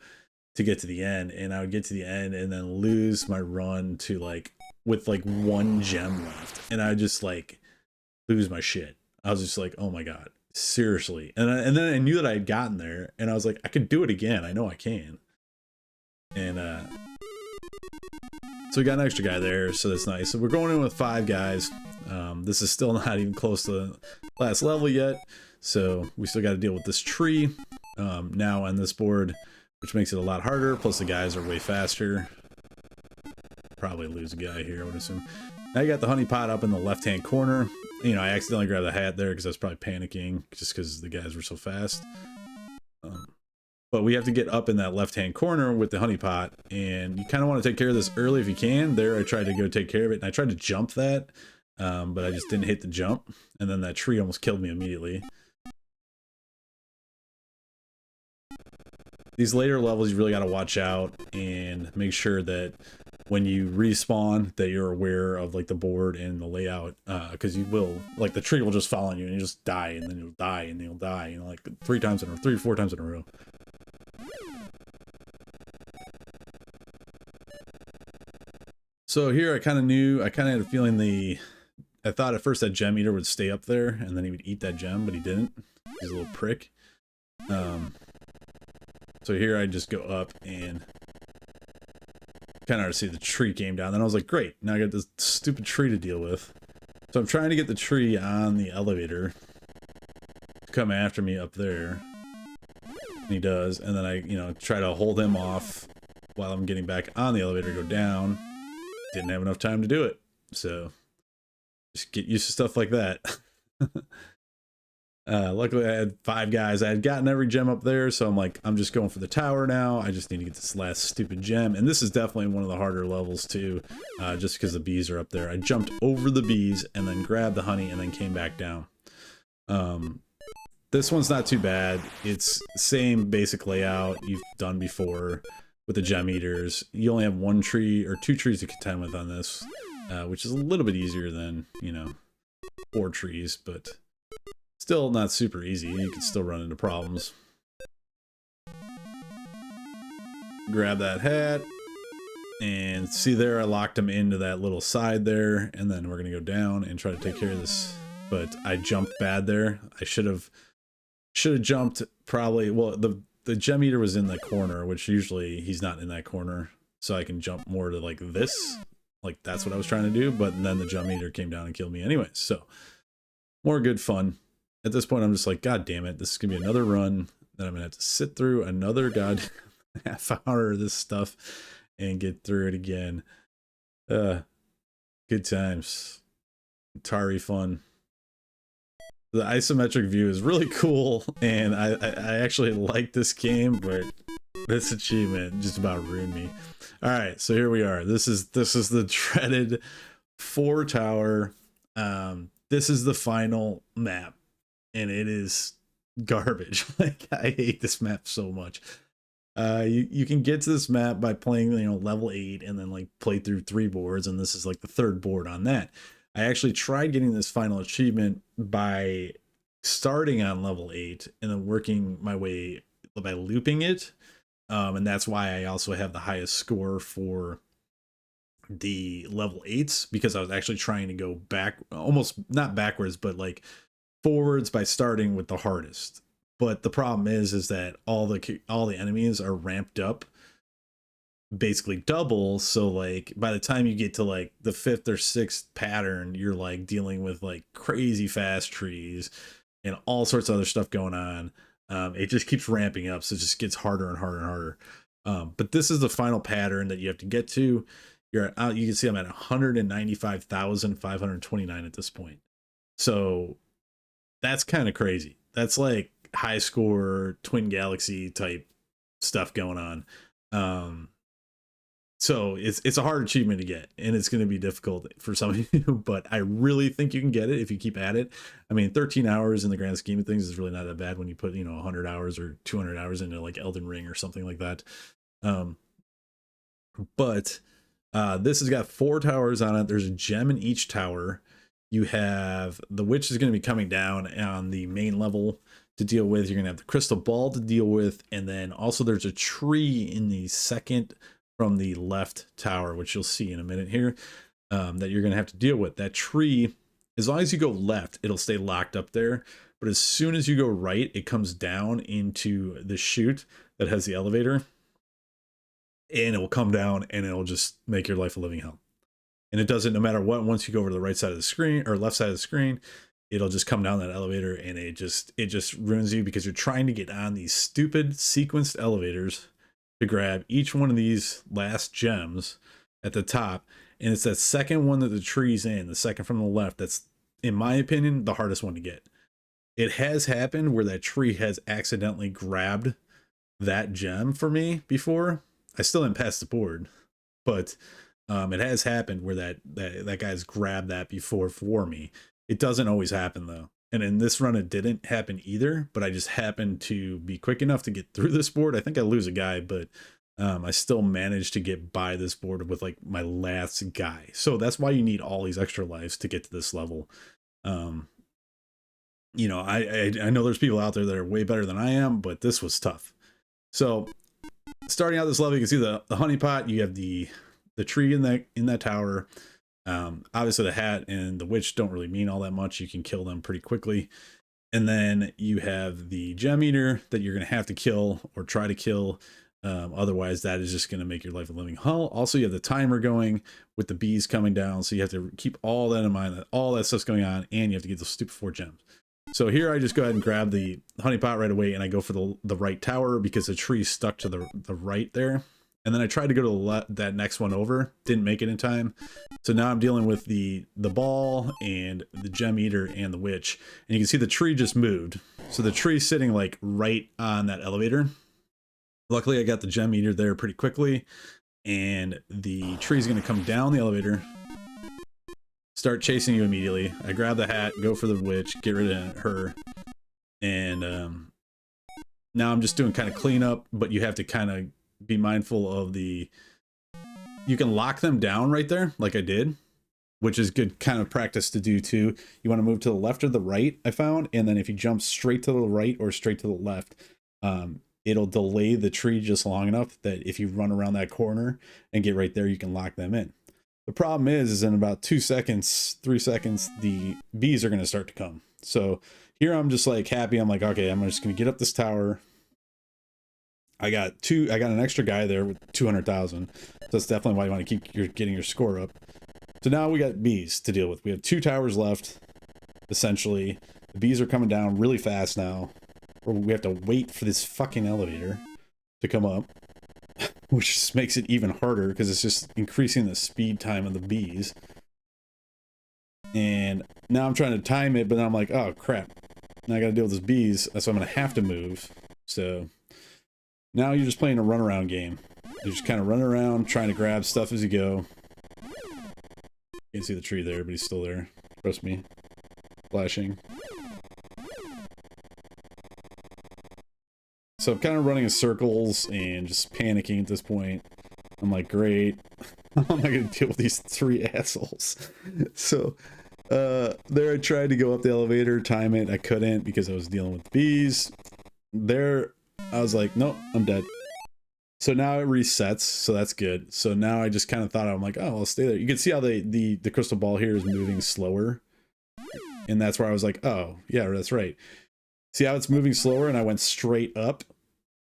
to get to the end, and I would get to the end and then lose my run to like with like 1 gem left, and I would just like lose my shit. I was just like, oh my god, seriously. And then I knew that I had gotten there, and I was like, I could do it again. I know I can. And so we got an extra guy there, so that's nice. So we're going in with 5 guys. This is still not even close to the last level yet, so we still got to deal with this tree now on this board, which makes it a lot harder. Plus the guys are way faster. Probably lose a guy here, I would assume. Now you got the honey pot up in the left-hand corner. You know, I accidentally grabbed the hat there because I was probably panicking just because the guys were so fast. But we have to get up in that left-hand corner with the honey pot, and you kind of want to take care of this early if you can. There, I tried to go take care of it, and I tried to jump that, but I just didn't hit the jump, and then that tree almost killed me immediately. These later levels, you really got to watch out and make sure that when you respawn that you're aware of like the board and the layout, because you will, like, the tree will just fall on you and you just die, and then you'll die and you'll die, you know, like 3 or 4 times in a row. So here I kind of had a feeling I thought at first that gem eater would stay up there and then he would eat that gem, but he didn't. He's a little prick. So here I just go up and kind of see the tree came down. Then I was like, great, now I got this stupid tree to deal with. So I'm trying to get the tree on the elevator to come after me up there. And he does, and then I, you know, try to hold him off while I'm getting back on the elevator to go down. Didn't have enough time to do it, so just get used to stuff like that. Luckily I had 5 guys. I had gotten every gem up there, so I'm like, I'm just going for the tower now. I just need to get this last stupid gem, and this is definitely one of the harder levels too, just because the bees are up there. I jumped over the bees and then grabbed the honey and then came back down. This one's not too bad. It's the same basic layout you've done before with the gem eaters. You only have 1 tree or 2 trees to contend with on this, which is a little bit easier than, you know, 4 trees, but still not super easy. You can still run into problems. Grab that hat, and see there, I locked him into that little side there, and then we're gonna go down and try to take care of this. But I jumped bad there. I should have jumped probably. Well, the gem eater was in the corner, which usually he's not in that corner, so I can jump more to like this. Like, that's what I was trying to do, but then the gem eater came down and killed me anyway. So more good fun. At this point, I'm just like, god damn it, this is gonna be another run that I'm gonna have to sit through another god half hour of this stuff and get through it again. Good times. Atari fun. The isometric view is really cool, and I actually like this game, but this achievement just about ruined me. All right, so here we are. This is the dreaded 4 tower. This is the final map, and it is garbage. Like, I hate this map so much. You can get to this map by playing, you know, level 8 and then like play through 3 boards, and this is like the 3rd board on that. I actually tried getting this final achievement by starting on level 8 and then working my way by looping it. And that's why I also have the highest score for the level 8s, because I was actually trying to go back, almost not backwards, but like forwards by starting with the hardest. But the problem is that all the enemies are ramped up basically double, so like by the time you get to like the 5th or 6th pattern, you're like dealing with like crazy fast trees and all sorts of other stuff going on. It just keeps ramping up, so it just gets harder and harder and harder. But this is the final pattern that you have to get to. you're out. You can see I'm at 195,529 at this point. So that's kind of crazy. That's like high score Twin Galaxy type stuff going on. So it's a hard achievement to get, and it's going to be difficult for some of you, but I really think you can get it if you keep at it. I mean, 13 hours in the grand scheme of things is really not that bad when you put, 100 hours or 200 hours into like Elden Ring or something like that. But this has got 4 towers on it. There's a gem in each tower. You have the witch is going to be coming down on the main level to deal with. You're going to have the crystal ball to deal with, and then also there's a tree in the second from the left tower, which you'll see in a minute here, that you're going to have to deal with. That tree, as long as you go left, it'll stay locked up there. But as soon as you go right, it comes down into the chute that has the elevator, and it will come down and it'll just make your life a living hell. And it does it no matter what. Once you go over to the right side of the screen or left side of the screen, it'll just come down that elevator, and it just ruins you because you're trying to get on these stupid sequenced elevators to grab each one of these last gems at the top. And it's that second one that the tree's in, the second from the left, that's, in my opinion, the hardest one to get. It has happened where that tree has accidentally grabbed that gem for me before. I still didn't pass the board, but it has happened where that guy's grabbed that before for me. It doesn't always happen though. And in this run, it didn't happen either, but I just happened to be quick enough to get through this board. I think I lose a guy, but I still managed to get by this board with like my last guy. So that's why you need all these extra lives to get to this level. I know there's people out there that are way better than I am, but this was tough. So starting out this level, you can see the honeypot. You have the tree in that tower. Obviously the hat and the witch don't really mean all that much. You can kill them pretty quickly. And then you have the gem eater that you're going to have to kill or try to kill. Otherwise that is just going to make your life a living hell. Also, you have the timer going with the bees coming down. So you have to keep all that in mind, that all that stuff's going on, and you have to get those stupid 4 gems. So here I just go ahead and grab the honeypot right away, and I go for the right tower because the tree's stuck to the right there. And then I tried to go to that next one over, didn't make it in time. So now I'm dealing with the ball and the gem eater and the witch. And you can see the tree just moved. So the tree's sitting like right on that elevator. Luckily I got the gem eater there pretty quickly, and the tree's going to come down the elevator, start chasing you immediately. I grab the hat, go for the witch, get rid of her. And now I'm just doing kind of cleanup, but you have to kind of be mindful of you can lock them down right there like I did, which is good kind of practice to do too. You want to move to the left or the right, I found, and then if you jump straight to the right or straight to the left, it'll delay the tree just long enough that if you run around that corner and get right there, you can lock them in. The problem is in about 2 seconds, 3 seconds, the bees are going to start to come. So here I'm just like happy. I'm like, okay, I'm just going to get up this tower. I got an extra guy there with 200,000. So that's definitely why you want to keep getting your score up. So now we got bees to deal with. We have 2 towers left, essentially. The bees are coming down really fast now. Or we have to wait for this fucking elevator to come up, which just makes it even harder because it's just increasing the speed time of the bees. And now I'm trying to time it, but then I'm like, oh crap. Now I got to deal with these bees, so I'm going to have to move. So now you're just playing a runaround game. You're just kind of running around, trying to grab stuff as you go. You can see the tree there, but he's still there. Trust me. Flashing. So I'm kind of running in circles and just panicking at this point. I'm like, great. How am I going to deal with these 3 assholes? So there I tried to go up the elevator, time it. I couldn't because I was dealing with bees. There I was like, nope, I'm dead. So now it resets, so that's good. So now I just kind of thought, I'm like, oh, I'll stay there. You can see how the crystal ball here is moving slower. And that's where I was like, oh, yeah, that's right. See how it's moving slower, and I went straight up?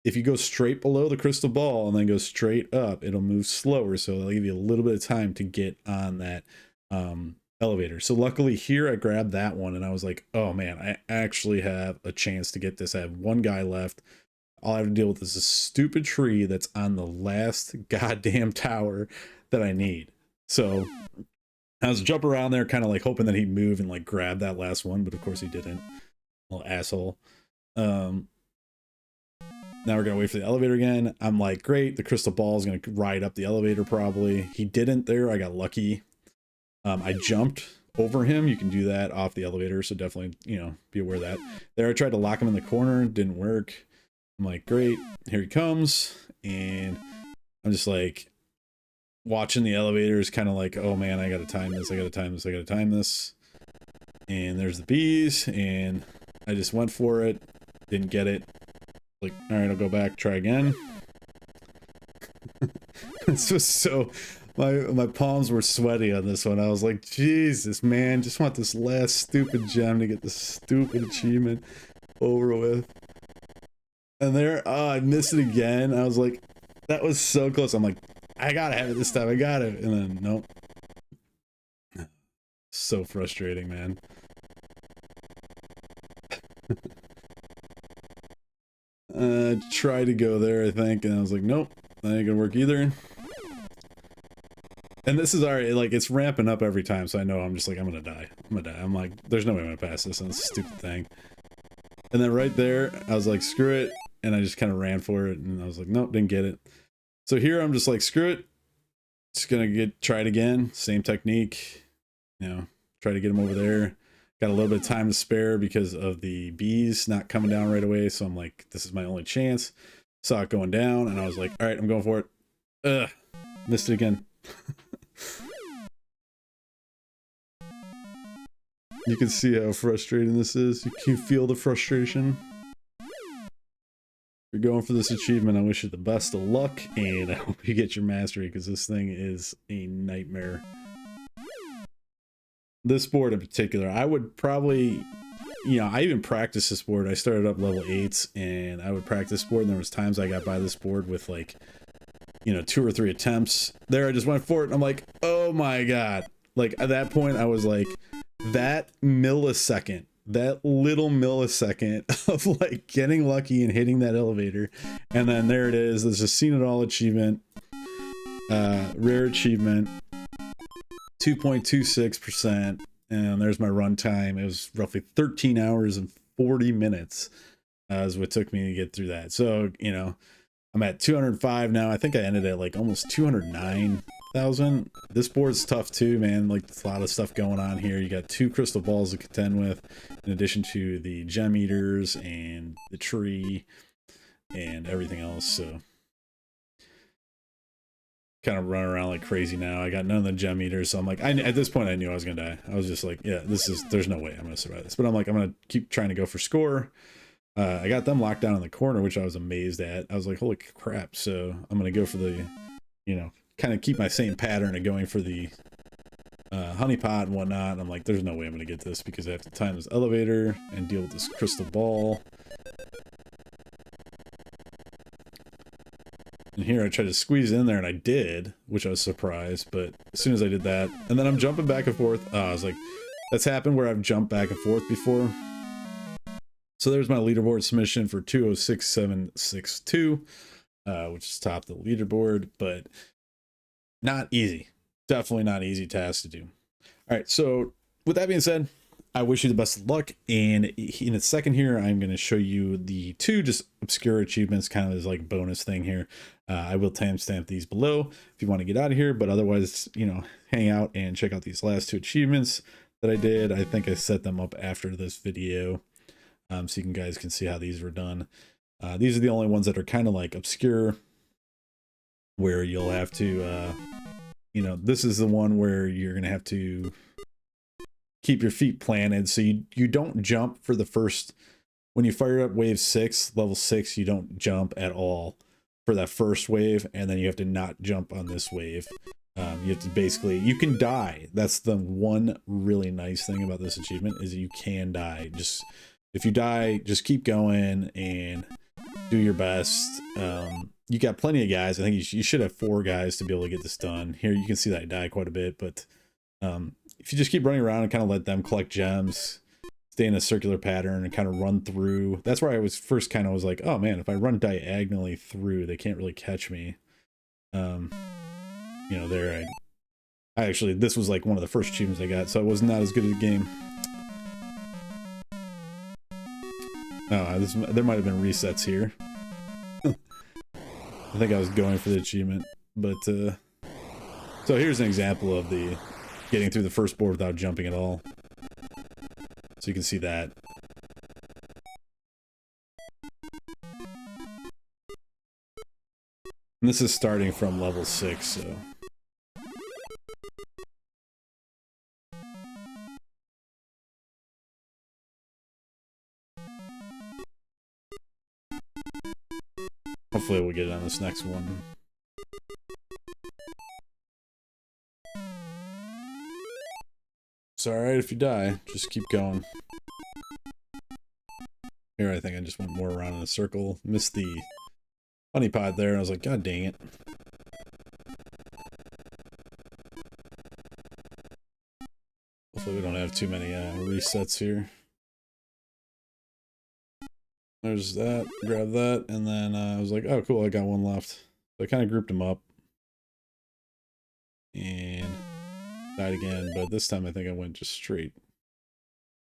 If you go straight below the crystal ball and then go straight up, it'll move slower, so it'll give you a little bit of time to get on that elevator. So luckily here I grabbed that one, and I was like, oh man, I actually have a chance to get this. I have 1 guy left. All I have to deal with is a stupid tree that's on the last goddamn tower that I need. So I was jumping around there kind of like hoping that he'd move and like grab that last one, but of course he didn't. Little asshole. Now we're gonna wait for the elevator again. I'm like, great, the crystal ball is gonna ride up the elevator probably. He didn't there, I got lucky. I jumped over him. You can do that off the elevator, so definitely, you know, be aware of that. There I tried to lock him in the corner, didn't work. I'm like, great, here he comes. And I'm just like watching the elevators, kind of like, oh man, I gotta time this, I gotta time this, I gotta time this. And there's the bees, and I just went for it, didn't get it. Like, all right, I'll go back, try again. This was so, my palms were sweaty on this one. I was like, Jesus, man, just want this last stupid gem to get this stupid achievement over with. And there, oh, I missed it again. I was like, that was so close. I'm like, I gotta have it this time, I got it. And then, nope. So frustrating, man. Tried to go there, I think, and I was like, nope, that ain't gonna work either. And this is already, like, it's ramping up every time, so I know I'm just like, I'm gonna die. I'm like, there's no way I'm gonna pass this on this stupid thing. And then right there, I was like, screw it, and I just kind of ran for it, and I was like, nope, didn't get it. So here I'm just like, screw it, just gonna try it again, same technique, you know, try to get him over there. Got a little bit of time to spare because of the bees not coming down right away. So I'm like, this is my only chance. Saw it going down and I was like, all right, I'm going for it. Ugh, missed it again. You can see how frustrating this is. You can feel the frustration. If you're going for this achievement, I wish you the best of luck and I hope you get your mastery because this thing is a nightmare. This board in particular, I would probably, you know, I even practiced this board. I started up level 8s and I would practice board, and there was times I got by this board with like, you know, 2 or 3 attempts. There I just went for it and I'm like, oh my god. Like at that point I was like, that millisecond, that little millisecond of like getting lucky and hitting that elevator, and then there it is. There's a seen it all achievement, rare achievement, 2.26%, and there's my run time. It was roughly 13 hours and 40 minutes is what took me to get through that. So, you know, I'm at 205 now. I think I ended at like almost 209,000. This board's tough too, man. Like, there's a lot of stuff going on here. You got 2 crystal balls to contend with, in addition to the gem eaters and the tree and everything else. So kind of running around like crazy now. I got none of the gem eaters, so I'm like, at this point I knew I was gonna die. I was just like, yeah, there's no way I'm gonna survive this. But I'm like, I'm gonna keep trying to go for score. I got them locked down in the corner, which I was amazed at. I was like, holy crap. So I'm gonna go for the, you know, kind of keep my same pattern of going for the honeypot and whatnot. And I'm like, there's no way I'm gonna get this because I have to time this elevator and deal with this crystal ball. And here I tried to squeeze in there and I did, which I was surprised, but as soon as I did that, and then I'm jumping back and forth, I was like, that's happened where I've jumped back and forth before. So there's my leaderboard submission for 206762, which is top of the leaderboard, but not easy. Definitely not easy task to do. All right, so with that being said, I wish you the best of luck, and in a second here, I'm going to show you the 2 just obscure achievements, kind of as like bonus thing here. I will timestamp these below if you want to get out of here, but otherwise, you know, hang out and check out these last 2 achievements that I did. I think I set them up after this video, so you guys can see how these were done. These are the only ones that are kind of like obscure, where you'll have to, you know, this is the one where you're going to have to keep your feet planted, so you don't jump for the first, when you fire up wave 6, level 6, you don't jump at all for that first wave, and then you have to not jump on this wave. You have to basically, you can die. That's the one really nice thing about this achievement, is you can die. Just, if you die, just keep going and do your best. You got plenty of guys. I think you should have 4 guys to be able to get this done. Here you can see that I die quite a bit, but if you just keep running around and kind of let them collect gems, stay in a circular pattern and kind of run through. That's where I was first kind of was like, oh man, if I run diagonally through, they can't really catch me. you know, there I actually, this was like one of the first achievements I got, so it was not as good as a game. Oh, there might have been resets here. I think I was going for the achievement, but so here's an example of the getting through the first board without jumping at all. So you can see that. And this is starting from level 6, so. Hopefully we'll get it on this next one. It's alright if you die, just keep going. Here I think I just went more around in a circle. Missed the honey pot there, and I was like, God dang it. Hopefully we don't have too many resets here. There's that, grab that, and then I was like, oh cool, I got one left. So I kind of grouped them up. And died again, but this time I think I went just straight.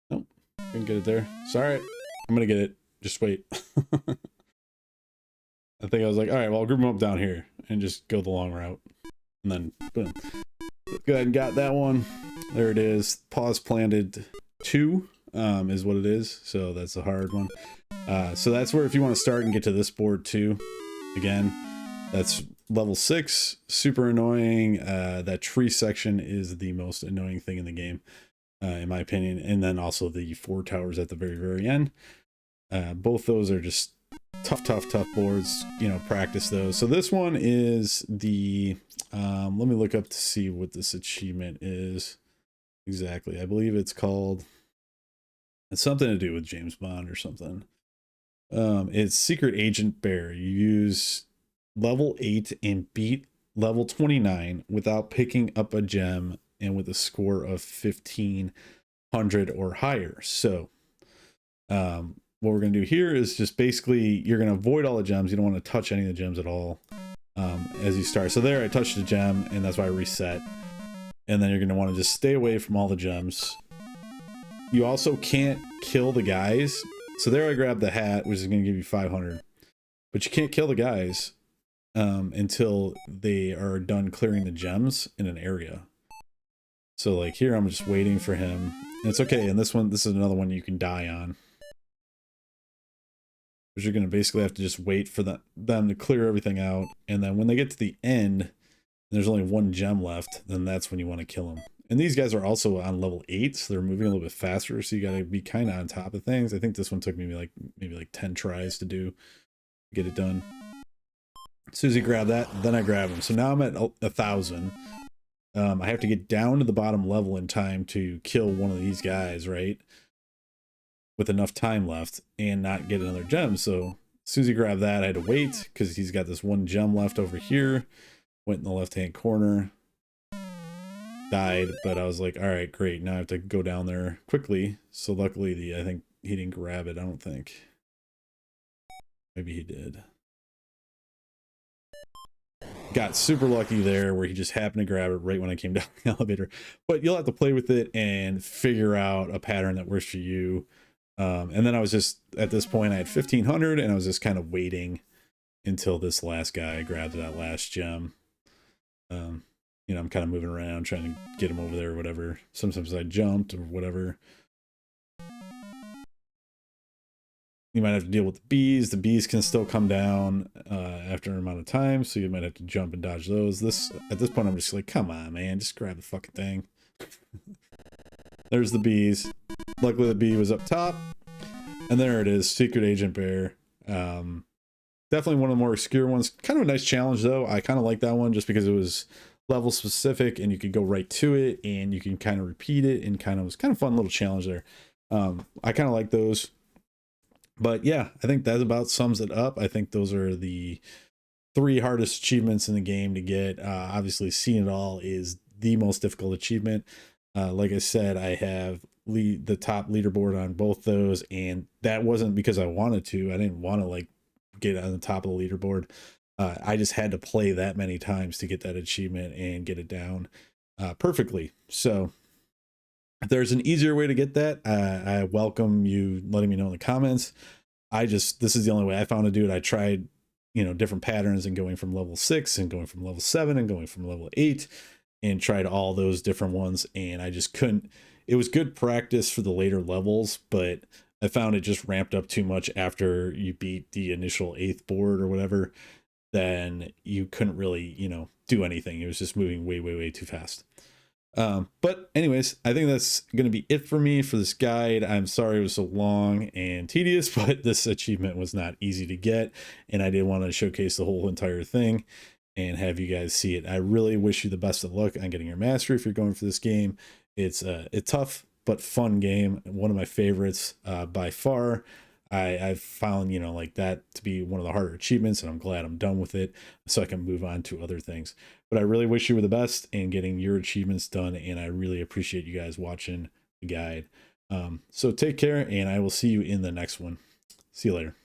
Nope, couldn't get it there. Sorry, I'm gonna get it. Just wait. I think I was like, all right, well, I'll group them up down here and just go the long route. And then, boom. Go ahead and got that one. There it is. Pause planted 2 is what it is. So that's a hard one. So that's where if you want to start and get to this board too, again, that's level 6. Super annoying. That tree section is the most annoying thing in the game, in my opinion. And then also the 4 towers at the very, very end. Both those are just tough boards, you know, practice those. So this one is the, let me look up to see what this achievement is exactly. I believe it's called, it's something to do with James Bond or something. It's Secret Agent Bear. You use level 8 and beat level 29 without picking up a gem and with a score of 1500 or higher. So, what we're going to do here is just basically, you're going to avoid all the gems. You don't want to touch any of the gems at all as you start. So there I touched a gem, and that's why I reset. And then you're going to want to just stay away from all the gems. You also can't kill the guys. So there I grabbed the hat, which is going to give you 500. But you can't kill the guys until they are done clearing the gems in an area. So like here, I'm just waiting for him. And it's okay. And this one, this is another one you can die on. Because you're going to basically have to just wait for them to clear everything out. And then when they get to the end, and there's only 1 gem left, then that's when you want to kill them. And these guys are also on level 8, so they're moving a little bit faster, so you got to be kind of on top of things. I think this one took me maybe like 10 tries to get it done. As soon as you grab that, then I grab them. So now I'm at 1,000. I have to get down to the bottom level in time to kill one of these guys, right? With enough time left and not get another gem. So as soon as you grab that, I had to wait because he's got this 1 gem left over here. Went in the left-hand corner. Died, but I was like, all right, great. Now I have to go down there quickly. So luckily, I think he didn't grab it. I don't think. Maybe he did. Got super lucky there where he just happened to grab it right when I came down the elevator. But you'll have to play with it and figure out a pattern that works for you. And then I was just, at this point, I had 1,500 and I was just kind of waiting until this last guy grabbed that last gem. You know, I'm kind of moving around trying to get him over there or whatever. Sometimes I jumped or whatever. You might have to deal with the bees. The bees can still come down after an amount of time, so you might have to jump and dodge those. At this point, I'm just like, come on, man, just grab the fucking thing. There's the bees. Luckily, the bee was up top. And there it is, Secret Agent Bear. Definitely one of the more obscure ones. Kind of a nice challenge, though. I kind of like that one just because it was level specific and you could go right to it and you can kind of repeat it and it was kind of fun little challenge there. I kind of like those. But yeah, I think that about sums it up. I think those are the 3 hardest achievements in the game to get. Obviously, seeing it all is the most difficult achievement. Like I said, I have the top leaderboard on both those, and that wasn't because I wanted to. I didn't want to like get on the top of the leaderboard. I just had to play that many times to get that achievement and get it down perfectly. So if there's an easier way to get that, I welcome you letting me know in the comments. This is the only way I found to do it. I tried, different patterns and going from level 6 and going from level 7 and going from level 8 and tried all those different ones. And I just couldn't. It was good practice for the later levels, but I found it just ramped up too much after you beat the initial 8th board or whatever. Then you couldn't really, do anything. It was just moving way, way, way too fast. But anyways, I think that's going to be it for me for this guide. I'm sorry it was so long and tedious, but this achievement was not easy to get, and I did want to showcase the whole entire thing and have you guys see it. I really wish you the best of luck on getting your mastery if you're going for this game. It's a tough but fun game, one of my favorites by far. I've found, like that to be one of the harder achievements, and I'm glad I'm done with it so I can move on to other things. But I really wish you were the best in getting your achievements done, and I really appreciate you guys watching the guide. So take care, and I will see you in the next one. See you later.